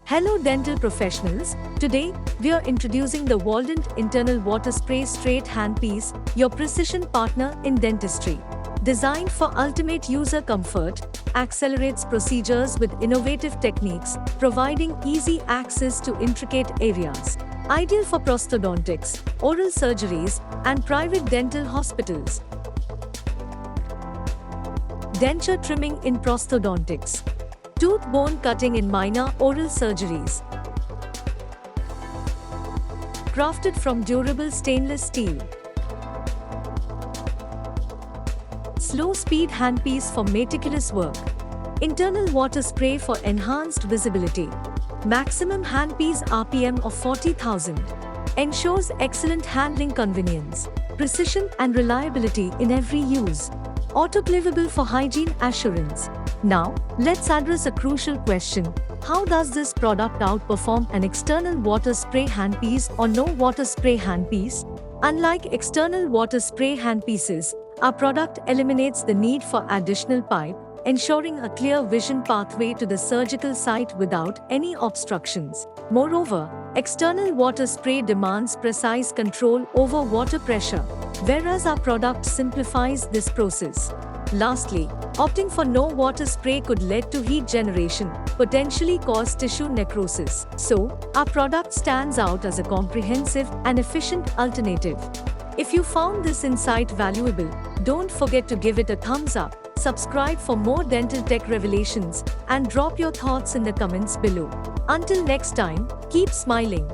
Hello dental professionals, today we are introducing the Waldent Internal Water Spray Straight Handpiece, your precision partner in dentistry. Designed for ultimate user comfort, accelerates procedures with innovative techniques, providing easy access to intricate areas. Ideal for prosthodontics, oral surgeries, and private dental hospitals. Denture trimming in prosthodontics. Tooth bone cutting in minor oral surgeries. Crafted from durable stainless steel. Slow speed handpiece for meticulous work. Internal water spray for enhanced visibility. Maximum handpiece RPM of 40,000. Ensures excellent handling convenience, precision and reliability in every use. Autoclavable for hygiene assurance. Now, let's address a crucial question. How does this product outperform an external water spray handpiece or no water spray handpiece? Unlike external water spray handpieces, our product eliminates the need for additional pipe, ensuring a clear vision pathway to the surgical site without any obstructions. Moreover, external water spray demands precise control over water pressure, whereas our product simplifies this process. Lastly, opting for no water spray could lead to heat generation, potentially cause tissue necrosis. So, our product stands out as a comprehensive and efficient alternative. If you found this insight valuable, don't forget to give it a thumbs up, subscribe for more dental tech revelations, and drop your thoughts in the comments below. Until next time, keep smiling.